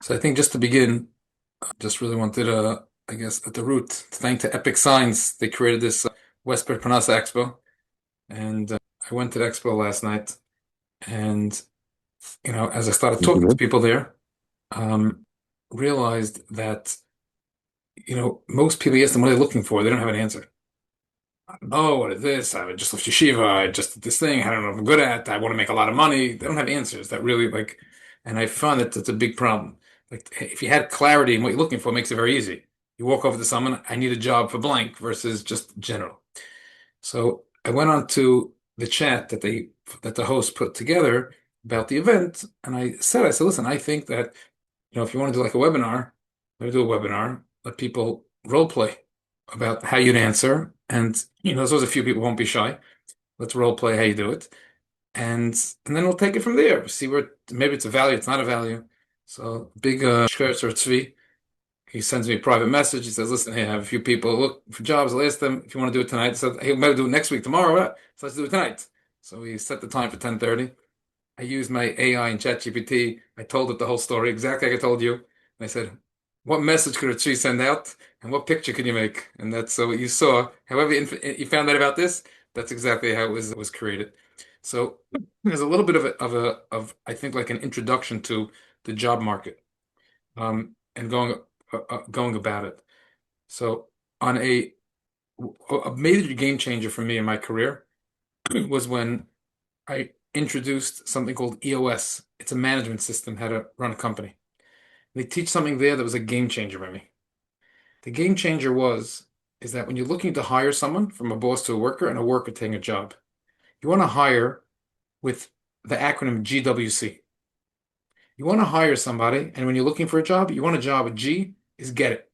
So I think just to begin, I just really wanted to, I guess, at the root, to thank to Epic Signs. They created this Westwood Parnasa Expo, and I went to the expo last night, and as I started talking to Mhm. people there, um, realized that most people ask them what they're looking for, they don't have an answer. Oh, what is this? I just left yeshiva. I just did this thing. I don't know if I'm good at. I want to make a lot of money. They don't have answers that really like, and I found that it's a big problem. Like if you had clarity in what you're looking for, it makes it very easy. You walk over to someone, I need a job for blank versus just general. So I went on to the chat that the host put together about the event, and I said, listen, I think that if you want to do like a webinar, let me do a webinar, let people role play about how you'd answer. And, there's a few people won't be shy. Let's role play how you do it. And then we'll take it from there. See where maybe it's a value, it's not a value. So big Shkers or Tzvi, he sends me a private message. He says, listen, hey, I have a few people look for jobs. I'll ask them if you want to do it tonight. So hey, maybe do it next week, tomorrow. So let's do it tonight. So we set the time for 10:30. I used my AI and ChatGPT. I told it the whole story, exactly like I told you. And I said, what message could a tree send out? And what picture can you make? And that's so what you saw. However, you found out about this, that's exactly how it was created. So there's a little bit of I think like an introduction to the job market, and going about it. So on a major game changer for me in my career was when I introduced something called EOS. It's a management system, how to run a company. They teach something there that was a game changer for me. The game changer is that when you're looking to hire someone from a boss to a worker and a worker taking a job, you want to hire with the acronym GWC. You want to hire somebody, and when you're looking for a job, you want a job. G is get it.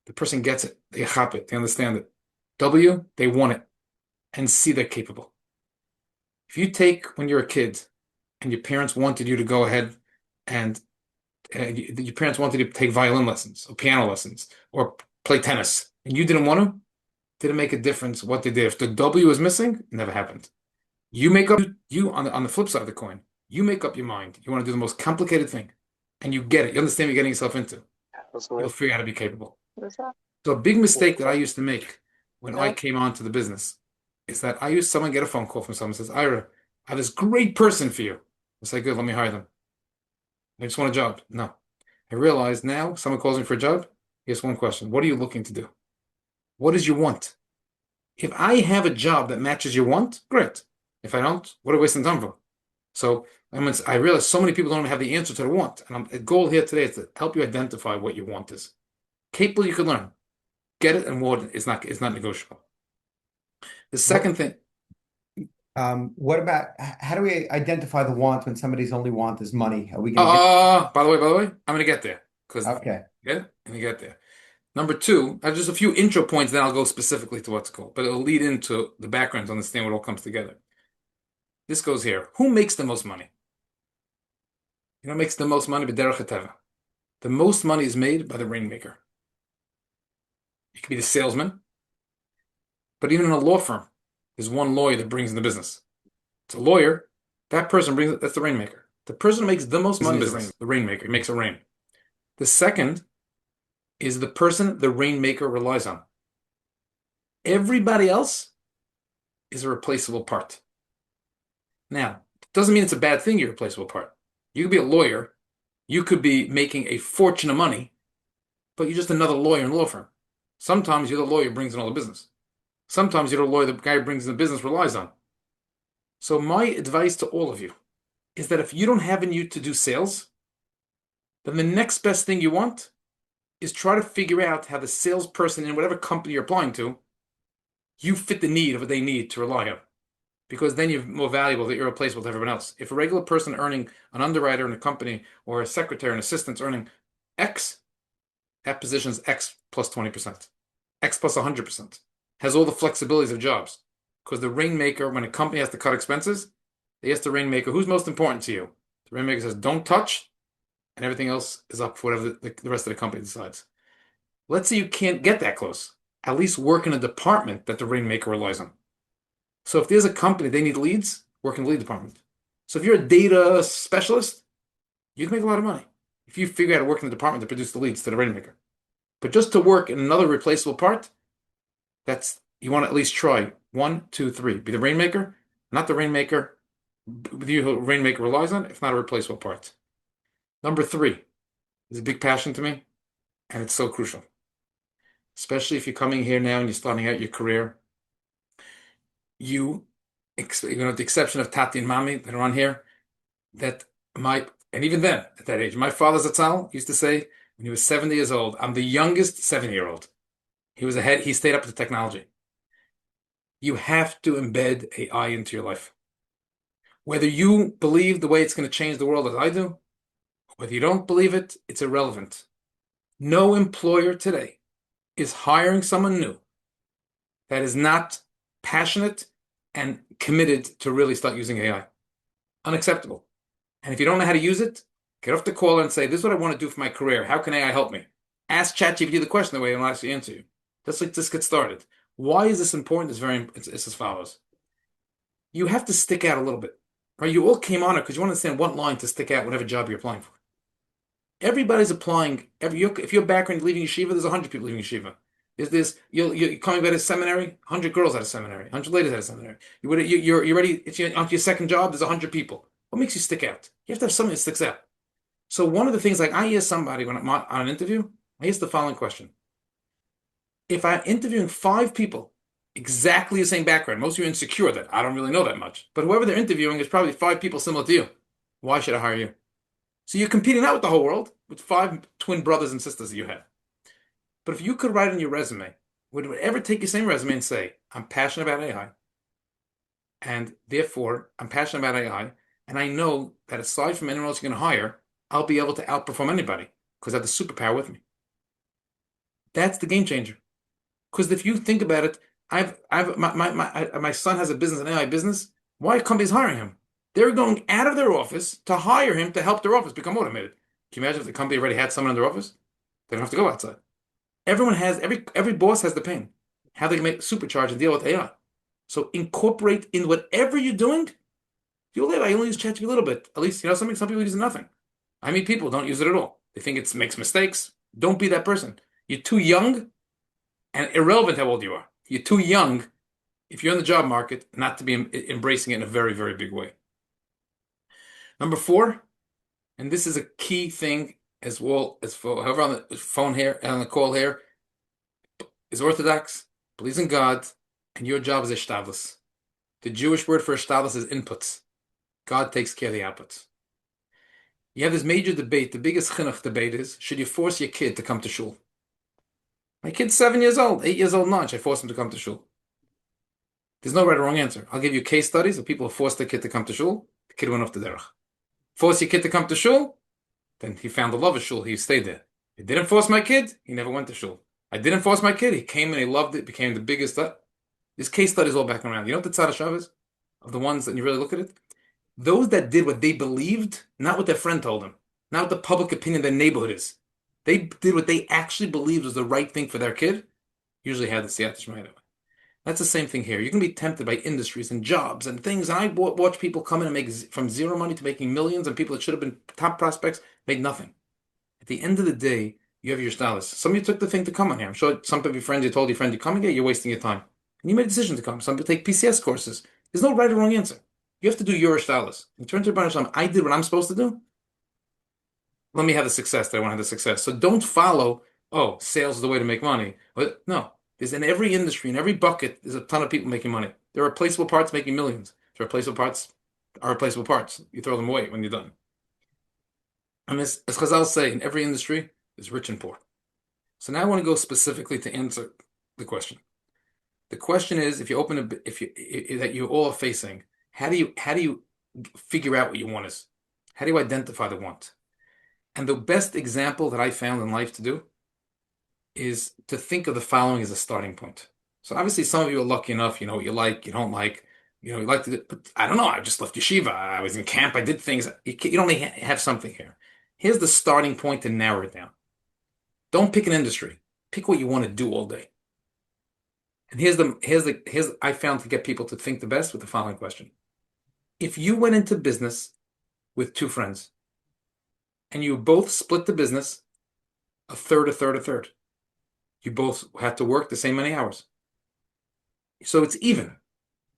The person gets it. They hop it. They understand it. W, they want it. And C, they're capable. If you take when you're a kid and your parents wanted you to go ahead and your parents wanted you to take violin lessons or piano lessons or play tennis, and you didn't want to, didn't make a difference what they did. If the W was missing, it never happened. You make up you on the flip side of the coin. You make up your mind. You want to do the most complicated thing, and you get it. You understand what you're getting yourself into. You'll figure out how to be capable. So a big mistake that I used to make when I came onto the business is that I used someone get a phone call from someone who says, Ira, I have this great person for you. I say, good, let me hire them. I just want a job. No. I realize now someone calls me for a job. Here's one question. What are you looking to do? What is your want? If I have a job that matches your want, great. If I don't, what are we wasting time for? So I realize so many people don't have the answer to their want. And the goal here today is to help you identify what your want is. Capable, you can learn. Get it and want it is not negotiable. The What second thing, what about how do we identify the want when somebody's only want is money? Are we going to get by the way, I'm gonna get there because okay? yeah, I'm gonna get there. Number two, I have just a few intro points, then I'll go specifically to what's called, but it'll lead into the background to understand what all comes together. This goes here. Who makes the most money? Makes the most money? B'derech hateva. The most money is made by the rainmaker. It could be the salesman, but even in a law firm, there's one lawyer that brings in the business. It's a lawyer. That person brings it. That's the rainmaker. The person who makes the most money is the rainmaker. He makes it rain. The second is the person the rainmaker relies on. Everybody else is a replaceable part. Now, it doesn't mean it's a bad thing you're a replaceable part. You could be a lawyer. You could be making a fortune of money, but you're just another lawyer in a law firm. Sometimes you're the lawyer who brings in all the business. Sometimes you're the lawyer the guy who brings in the business relies on. So my advice to all of you is that if you don't have in you to do sales, then the next best thing you want is try to figure out how the salesperson in whatever company you're applying to, you fit the need of what they need to rely on. Because then you're more valuable, that you're replaceable to everyone else. If a regular person earning an underwriter in a company or a secretary and assistant's earning X, that position's X plus 20%, X plus 100%, has all the flexibilities of jobs. Because the rainmaker, when a company has to cut expenses, they ask the rainmaker, who's most important to you? The rainmaker says, don't touch, and everything else is up for whatever the rest of the company decides. Let's say you can't get that close. At least work in a department that the rainmaker relies on. So if there's a company, they need leads, work in the lead department. So if you're a data specialist, you can make a lot of money. if you figure out how to work in the department to produce the leads to the rainmaker. But just to work in another replaceable part, that's you want to at least try one, two, three. Be the rainmaker, not the rainmaker the rainmaker relies on, if not a replaceable part. Number three is a big passion to me, and it's so crucial. Especially if you're coming here now and you're starting out your career. You, with the exception of Tati and Mami that are on here, that and even then, at that age, my father Zatzal used to say when he was 70 years old, I'm the youngest 7-year-old. He stayed up with the technology. You have to embed AI into your life. Whether you believe the way it's going to change the world as I do, whether you don't believe it, it's irrelevant. No employer today is hiring someone new that is not passionate and committed to really start using AI. Unacceptable. And if you don't know how to use it, get off the call and say, this is what I want to do for my career. How can AI help me? Ask ChatGPT the question the way it'll actually answer you. Let's get started. Why is this important? It's as follows. You have to stick out a little bit. Right? You all came on it because you want to understand what line to stick out whatever job you're applying for. Everybody's applying. If your background leaving yeshiva, there's 100 people leaving yeshiva. Is this you're coming out of seminary? 100 girls out of seminary, 100 ladies out of seminary. You're ready. It's onto your second job. There's 100 people. What makes you stick out? You have to have something that sticks out. So one of the things, like I ask somebody when I'm on an interview, I ask the following question: if I'm interviewing 5 people, exactly the same background, most of you are insecure that I don't really know that much, but whoever they're interviewing is probably 5 people similar to you. Why should I hire you? So you're competing not with the whole world, with 5 twin brothers and sisters that you have. But if you could write on your resume, would it ever take your same resume and say, I'm passionate about AI, and therefore I'm passionate about AI, and I know that aside from anyone else you're going to hire, I'll be able to outperform anybody because I have the superpower with me. That's the game changer. Because if you think about it, my son has a business, an AI business. Why are companies hiring him? They're going out of their office to hire him to help their office become automated. Can you imagine if the company already had someone in their office? They don't have to go outside. Every boss has the pain. How they make supercharge and deal with AI. So incorporate in whatever you're doing. You'll live. I only use ChatGPT a little bit. At least some people use nothing. I meet people don't use it at all. They think it makes mistakes. Don't be that person. You're too young and irrelevant how old you are. You're too young if you're in the job market not to be embracing it in a very, very big way. Number four, and this is a key thing as well as for whoever on the phone here and on the call here is Orthodox, believes in God, and your job is ishtadlus. The Jewish word for ishtadlus is inputs. God takes care of the outputs. You have this major debate. The biggest chinuch debate is, should you force your kid to come to shul? My kid's 7 years old, 8 years old now. Should I force him to come to shul? There's no right or wrong answer. I'll give you case studies of people who forced their kid to come to shul. The kid went off the derech. Force your kid to come to shul, then he found the love of shul. He stayed there. I didn't force my kid. He never went to shul. I didn't force my kid. He came and he loved it. Became the biggest. This case studies all back around. You know what the tzad hashav is? Of the ones that you really look at it? Those that did what they believed, not what their friend told them, not what the public opinion of their neighborhood is. They did what they actually believed was the right thing for their kid, usually had the siyata shmaya. That's the same thing here. You can be tempted by industries and jobs and things. And I watch people come in and make from zero money to making millions, and people that should have been top prospects make nothing. At the end of the day, you have your stylist. Some of you took the thing to come on here. I'm sure some of your friends, you told your friend, you're coming here, you're wasting your time. And you made a decision to come. Some people take PCS courses. There's no right or wrong answer. You have to do your stylist. And turn to Parnasa, I did what I'm supposed to do. Let me have the success that I want to have the success. So don't follow, oh, sales is the way to make money. But no, there's in every industry, in every bucket, there's a ton of people making money. There are replaceable parts making millions. There are replaceable parts are replaceable parts. You throw them away when you're done. And as Chazal say, in every industry, there's rich and poor. So now I want to go specifically to answer the question. The question is, if you open that you all are facing, how do you figure out what your want is? How do you identify the want? And the best example that I found in life to do is to think of the following as a starting point. So obviously some of you are lucky enough, you know what you like, you don't like, you like to do, but I don't know, I just left yeshiva, I was in camp, I did things. You only have something here. Here's the starting point to narrow it down. Don't pick an industry. Pick what you want to do all day. And here's I found to get people to think the best with the following question. If you went into business with 2 friends and you both split the business a third, a third, a third. You both have to work the same many hours. So it's even.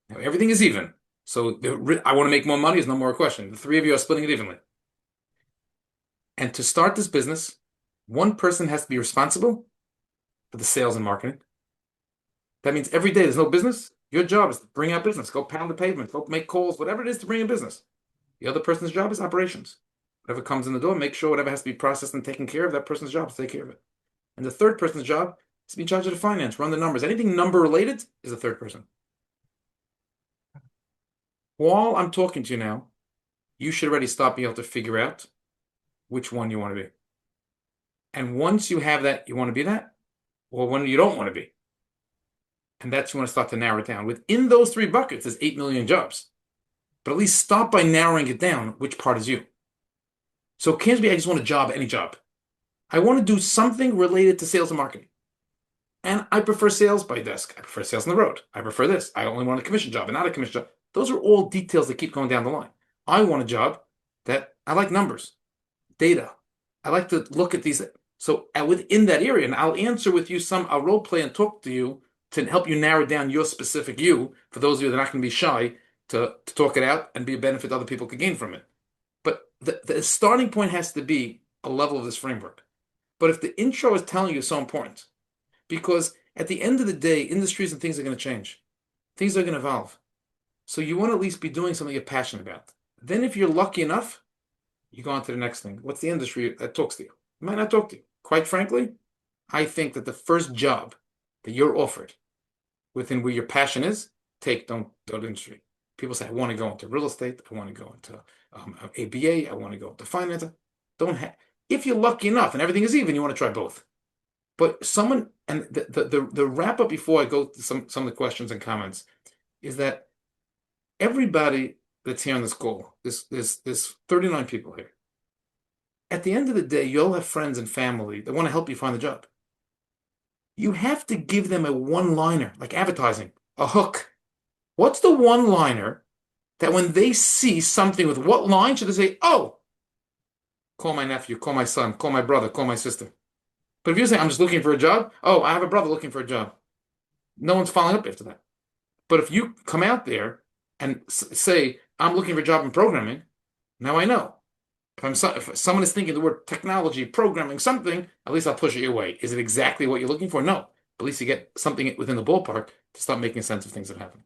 Now, everything is even. So I want to make more money is no more a question. The three of you are splitting it evenly. And to start this business, one person has to be responsible for the sales and marketing. That means every day there's no business. Your job is to bring out business, go pound the pavement, go make calls, whatever it is to bring in business. The other person's job is operations. Whatever comes in the door, make sure whatever has to be processed and taken care of, that person's job is to take care of it. And the third person's job is to be in charge of the finance, run the numbers. Anything number related is the third person. While I'm talking to you now, you should already start being able to figure out which one you want to be. And once you have that, you want to be that, or when you don't want to be. And that's you want to start to narrow it down. Within those three buckets, there's 8 million jobs. But at least start by narrowing it down, which part is you. So it can't be I just want a job, any job. I want to do something related to sales and marketing. And I prefer sales by desk. I prefer sales on the road. I prefer this. I only want a commission job and not a commission job. Those are all details that keep going down the line. I want a job that I like numbers, data. I like to look at these. So within that area, and I'll answer with you I'll role play and talk to you to help you narrow down your specific you. For those of you that are not going to be shy to talk it out and be a benefit other people could gain from it. But the starting point has to be a level of this framework. But if the intro is telling you it's so important, because at the end of the day, industries and things are going to change. Things are going to evolve. So you want to at least be doing something you're passionate about. Then if you're lucky enough, you go on to the next thing. What's the industry that talks to you? It might not talk to you. Quite frankly, I think that the first job that you're offered within where your passion is, don't go to industry. People say, I want to go into real estate. I want to go into ABA. I want to go into finance. Don't have. If you're lucky enough and everything is even, you want to try both. But someone, and the wrap up before I go to some of the questions and comments is that everybody that's here on this call, there's 39 people here. At the end of the day, you'll have friends and family that want to help you find a job. You have to give them a one-liner, like advertising, a hook. What's the one-liner that when they see something with what line should they say, oh, call my nephew, call my son, call my brother, call my sister. But if you're saying, I'm just looking for a job, oh, I have a brother looking for a job. No one's following up after that. But if you come out there and say, I'm looking for a job in programming, now I know. If someone is thinking the word technology, programming, something, at least I'll push it your way. Is it exactly what you're looking for? No. At least you get something within the ballpark to start making sense of things that happen.